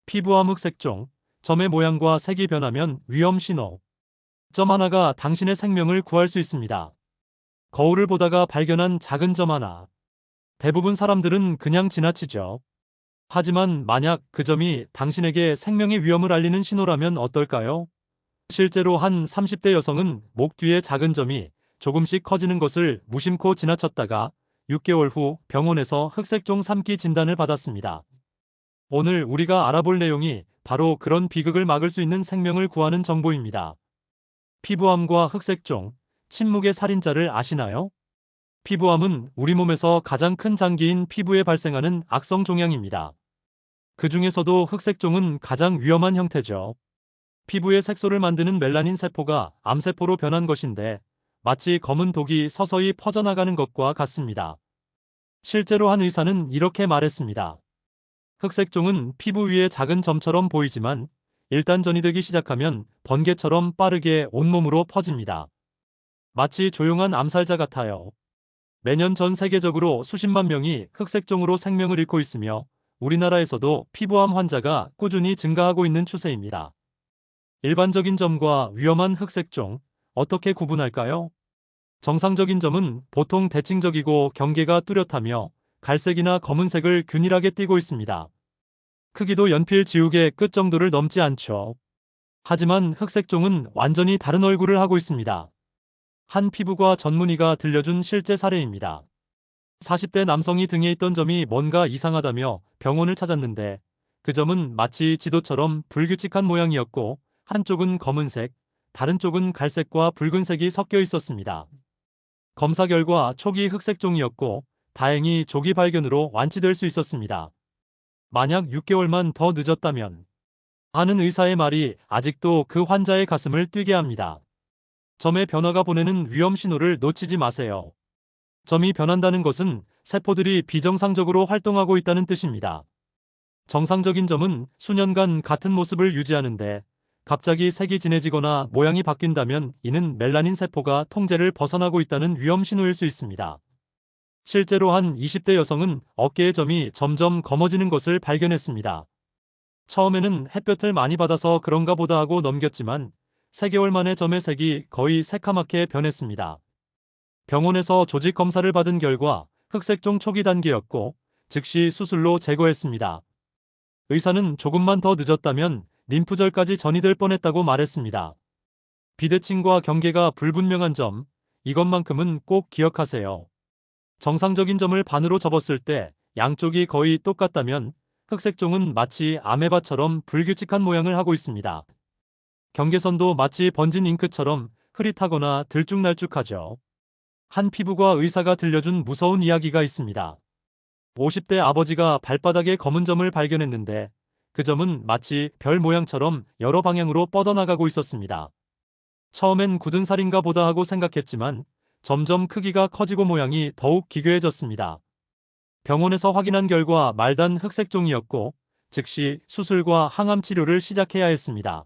피부암 흑색종, 점의 모양과 색이 변하면 위험 신호. 점 하나가 당신의 생명을 구할 수 있습니다. 거울을 보다가 발견한 작은 점 하나. 대부분 사람들은 그냥 지나치죠. 하지만 만약 그 점이 당신에게 생명의 위험을 알리는 신호라면 어떨까요? 실제로 한 30대 여성은 목 뒤에 작은 점이 조금씩 커지는 것을 무심코 지나쳤다가 6개월 후 병원에서 흑색종 3기 진단을 받았습니다. 오늘 우리가 알아볼 내용이 바로 그런 비극을 막을 수 있는 생명을 구하는 정보입니다. 피부암과 흑색종, 침묵의 살인자를 아시나요? 피부암은 우리 몸에서 가장 큰 장기인 피부에 발생하는 악성 종양입니다. 그 중에서도 흑색종은 가장 위험한 형태죠. 피부의 색소를 만드는 멜라닌 세포가 암세포로 변한 것인데 마치 검은 독이 서서히 퍼져나가는 것과 같습니다. 실제로 한 의사는 이렇게 말했습니다. 흑색종은 피부 위에 작은 점처럼 보이지만 일단 전이되기 시작하면 번개처럼 빠르게 온몸으로 퍼집니다. 마치 조용한 암살자 같아요. 매년 전 세계적으로 수십만 명이 흑색종으로 생명을 잃고 있으며 우리나라에서도 피부암 환자가 꾸준히 증가하고 있는 추세입니다. 일반적인 점과 위험한 흑색종, 어떻게 구분할까요? 정상적인 점은 보통 대칭적이고 경계가 뚜렷하며 갈색이나 검은색을 균일하게 띠고 있습니다. 크기도 연필 지우개 끝 정도를 넘지 않죠. 하지만 흑색종은 완전히 다른 얼굴을 하고 있습니다. 한 피부과 전문의가 들려준 실제 사례입니다. 40대 남성이 등에 있던 점이 뭔가 이상하다며 병원을 찾았는데 그 점은 마치 지도처럼 불규칙한 모양이었고 한쪽은 검은색, 다른 쪽은 갈색과 붉은색이 섞여 있었습니다. 검사 결과 초기 흑색종이었고 다행히 조기 발견으로 완치될 수 있었습니다. 만약 6개월만 더 늦었다면 하는 의사의 말이 아직도 그 환자의 가슴을 뛰게 합니다. 점의 변화가 보내는 위험 신호를 놓치지 마세요. 점이 변한다는 것은 세포들이 비정상적으로 활동하고 있다는 뜻입니다. 정상적인 점은 수년간 같은 모습을 유지하는데 갑자기 색이 진해지거나 모양이 바뀐다면 이는 멜라닌 세포가 통제를 벗어나고 있다는 위험 신호일 수 있습니다. 실제로 한 20대 여성은 어깨의 점이 점점 검어지는 것을 발견했습니다. 처음에는 햇볕을 많이 받아서 그런가 보다 하고 넘겼지만 3개월 만에 점의 색이 거의 새카맣게 변했습니다. 병원에서 조직 검사를 받은 결과 흑색종 초기 단계였고 즉시 수술로 제거했습니다. 의사는 조금만 더 늦었다면 림프절까지 전이될 뻔했다고 말했습니다. 비대칭과 경계가 불분명한 점, 이것만큼은 꼭 기억하세요. 정상적인 점을 반으로 접었을 때 양쪽이 거의 똑같다면 흑색종은 마치 아메바처럼 불규칙한 모양을 하고 있습니다. 경계선도 마치 번진 잉크처럼 흐릿하거나 들쭉날쭉하죠. 한 피부과 의사가 들려준 무서운 이야기가 있습니다. 50대 아버지가 발바닥에 검은 점을 발견했는데 그 점은 마치 별 모양처럼 여러 방향으로 뻗어나가고 있었습니다. 처음엔 굳은 살인가 보다 하고 생각했지만 점점 크기가 커지고 모양이 더욱 기괴해졌습니다. 병원에서 확인한 결과 말단 흑색종이었고 즉시 수술과 항암 치료를 시작해야 했습니다.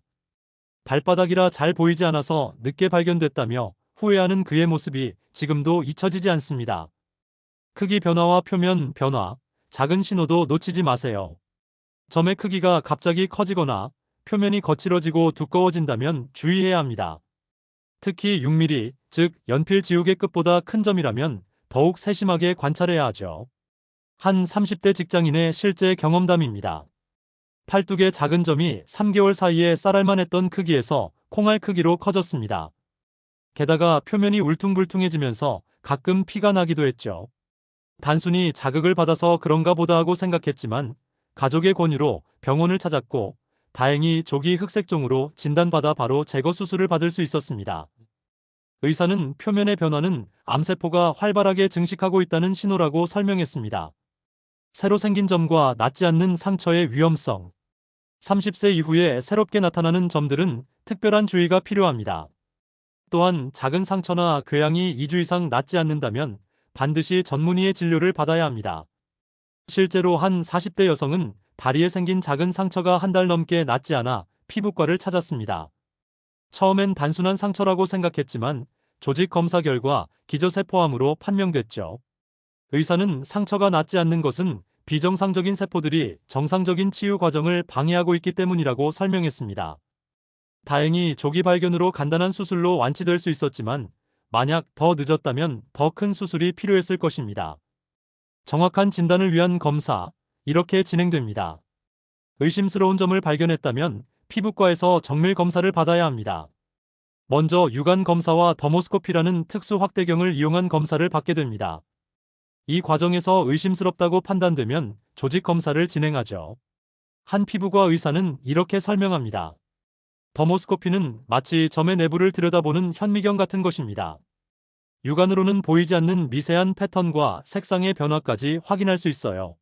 발바닥이라 잘 보이지 않아서 늦게 발견됐다며 후회하는 그의 모습이 지금도 잊혀지지 않습니다. 크기 변화와 표면 변화, 작은 신호도 놓치지 마세요. 점의 크기가 갑자기 커지거나 표면이 거칠어지고 두꺼워진다면 주의해야 합니다. 특히 6mm, 즉 연필 지우개 끝보다 큰 점이라면 더욱 세심하게 관찰해야 하죠. 한 30대 직장인의 실제 경험담입니다. 팔뚝의 작은 점이 3개월 사이에 쌀알만 했던 크기에서 콩알 크기로 커졌습니다. 게다가 표면이 울퉁불퉁해지면서 가끔 피가 나기도 했죠. 단순히 자극을 받아서 그런가 보다 하고 생각했지만 가족의 권유로 병원을 찾았고 다행히 조기 흑색종으로 진단받아 바로 제거 수술을 받을 수 있었습니다. 의사는 표면의 변화는 암세포가 활발하게 증식하고 있다는 신호라고 설명했습니다. 새로 생긴 점과 낫지 않는 상처의 위험성. 30세 이후에 새롭게 나타나는 점들은 특별한 주의가 필요합니다. 또한 작은 상처나 궤양이 2주 이상 낫지 않는다면 반드시 전문의의 진료를 받아야 합니다. 실제로 한 40대 여성은 다리에 생긴 작은 상처가 한 달 넘게 낫지 않아 피부과를 찾았습니다. 처음엔 단순한 상처라고 생각했지만 조직 검사 결과 기저세포암으로 판명됐죠. 의사는 상처가 낫지 않는 것은 비정상적인 세포들이 정상적인 치유 과정을 방해하고 있기 때문이라고 설명했습니다. 다행히 조기 발견으로 간단한 수술로 완치될 수 있었지만 만약 더 늦었다면 더 큰 수술이 필요했을 것입니다. 정확한 진단을 위한 검사, 이렇게 진행됩니다. 의심스러운 점을 발견했다면 피부과에서 정밀 검사를 받아야 합니다. 먼저 유관 검사와 더모스코피라는 특수 확대경을 이용한 검사를 받게 됩니다. 이 과정에서 의심스럽다고 판단되면 조직 검사를 진행하죠. 한 피부과 의사는 이렇게 설명합니다. 더모스코피는 마치 점의 내부를 들여다보는 현미경 같은 것입니다. 육안으로는 보이지 않는 미세한 패턴과 색상의 변화까지 확인할 수 있어요.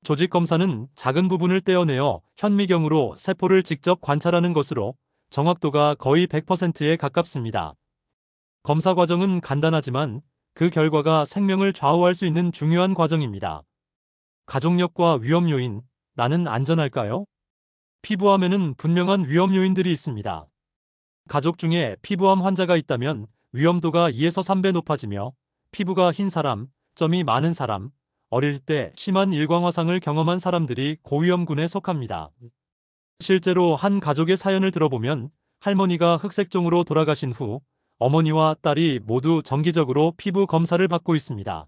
조직 검사는 작은 부분을 떼어내어 현미경으로 세포를 직접 관찰하는 것으로 정확도가 거의 100%에 가깝습니다. 검사 과정은 간단하지만 그 결과가 생명을 좌우할 수 있는 중요한 과정입니다. 가족력과 위험 요인, 나는 안전할까요? 피부암에는 분명한 위험 요인들이 있습니다. 가족 중에 피부암 환자가 있다면 위험도가 2에서 3배 높아지며 피부가 흰 사람, 점이 많은 사람, 어릴 때 심한 일광화상을 경험한 사람들이 고위험군에 속합니다. 실제로 한 가족의 사연을 들어보면 할머니가 흑색종으로 돌아가신 후 어머니와 딸이 모두 정기적으로 피부 검사를 받고 있습니다.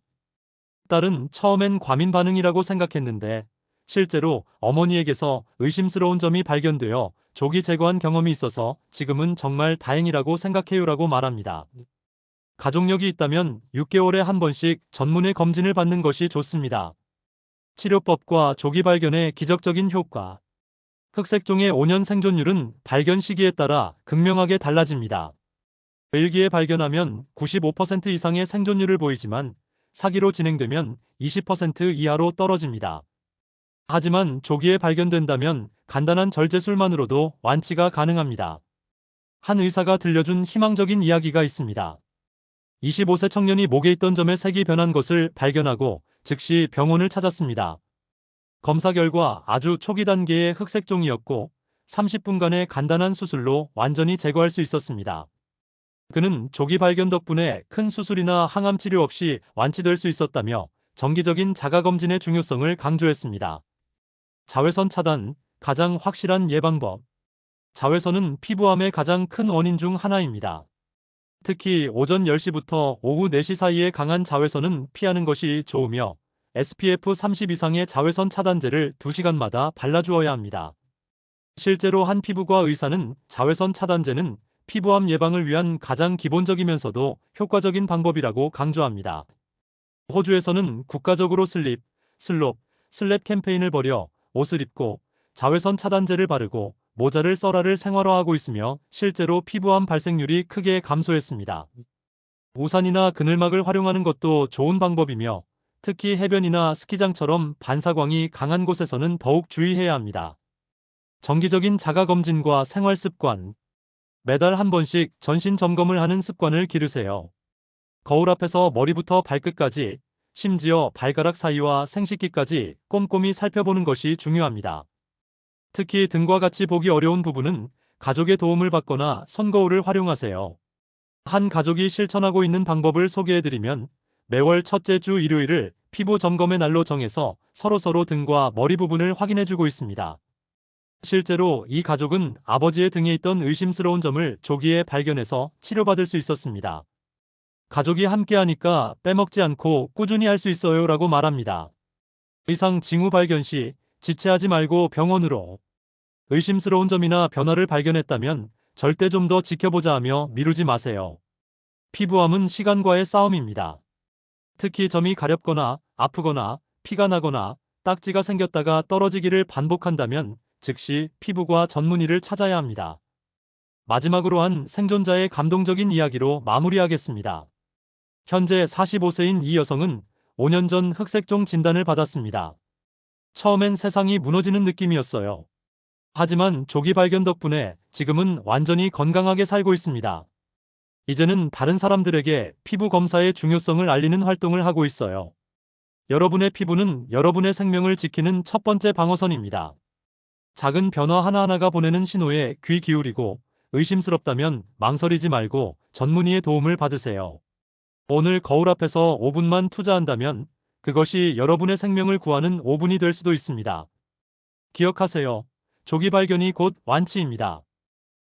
딸은 처음엔 과민 반응이라고 생각했는데 실제로 어머니에게서 의심스러운 점이 발견되어 조기 제거한 경험이 있어서 지금은 정말 다행이라고 생각해요라고 말합니다. 가족력이 있다면 6개월에 한 번씩 전문의 검진을 받는 것이 좋습니다. 치료법과 조기 발견의 기적적인 효과. 흑색종의 5년 생존율은 발견 시기에 따라 극명하게 달라집니다. 일기에 발견하면 95% 이상의 생존율을 보이지만 사기로 진행되면 20% 이하로 떨어집니다. 하지만 조기에 발견된다면 간단한 절제술만으로도 완치가 가능합니다. 한 의사가 들려준 희망적인 이야기가 있습니다. 25세 청년이 목에 있던 점에 색이 변한 것을 발견하고 즉시 병원을 찾았습니다. 검사 결과 아주 초기 단계의 흑색종이었고 30분간의 간단한 수술로 완전히 제거할 수 있었습니다. 그는 조기 발견 덕분에 큰 수술이나 항암 치료 없이 완치될 수 있었다며 정기적인 자가검진의 중요성을 강조했습니다. 자외선 차단, 가장 확실한 예방법. 자외선은 피부암의 가장 큰 원인 중 하나입니다. 특히 오전 10시부터 오후 4시 사이에 강한 자외선은 피하는 것이 좋으며 SPF 30 이상의 자외선 차단제를 2시간마다 발라주어야 합니다. 실제로 한 피부과 의사는 자외선 차단제는 피부암 예방을 위한 가장 기본적이면서도 효과적인 방법이라고 강조합니다. 호주에서는 국가적으로 슬롭 캠페인을 벌여 옷을 입고 자외선 차단제를 바르고 모자를 써라를 생활화하고 있으며 실제로 피부암 발생률이 크게 감소했습니다. 우산이나 그늘막을 활용하는 것도 좋은 방법이며 특히 해변이나 스키장처럼 반사광이 강한 곳에서는 더욱 주의해야 합니다. 정기적인 자가검진과 생활습관. 매달 한 번씩 전신 점검을 하는 습관을 기르세요. 거울 앞에서 머리부터 발끝까지, 심지어 발가락 사이와 생식기까지 꼼꼼히 살펴보는 것이 중요합니다. 특히 등과 같이 보기 어려운 부분은 가족의 도움을 받거나 손거울을 활용하세요. 한 가족이 실천하고 있는 방법을 소개해드리면 매월 첫째 주 일요일을 피부 점검의 날로 정해서 서로서로 등과 머리 부분을 확인해주고 있습니다. 실제로 이 가족은 아버지의 등에 있던 의심스러운 점을 조기에 발견해서 치료받을 수 있었습니다. 가족이 함께하니까 빼먹지 않고 꾸준히 할 수 있어요 라고 말합니다. 의상 징후 발견 시 지체하지 말고 병원으로. 의심스러운 점이나 변화를 발견했다면 절대 좀 더 지켜보자 하며 미루지 마세요. 피부암은 시간과의 싸움입니다. 특히 점이 가렵거나 아프거나 피가 나거나 딱지가 생겼다가 떨어지기를 반복한다면 즉시 피부과 전문의를 찾아야 합니다. 마지막으로 한 생존자의 감동적인 이야기로 마무리하겠습니다. 현재 45세인 이 여성은 5년 전 흑색종 진단을 받았습니다. 처음엔 세상이 무너지는 느낌이었어요. 하지만 조기 발견 덕분에 지금은 완전히 건강하게 살고 있습니다. 이제는 다른 사람들에게 피부 검사의 중요성을 알리는 활동을 하고 있어요. 여러분의 피부는 여러분의 생명을 지키는 첫 번째 방어선입니다. 작은 변화 하나하나가 보내는 신호에 귀 기울이고 의심스럽다면 망설이지 말고 전문의의 도움을 받으세요. 오늘 거울 앞에서 5분만 투자한다면 그것이 여러분의 생명을 구하는 오븐이 될 수도 있습니다. 기억하세요. 조기 발견이 곧 완치입니다.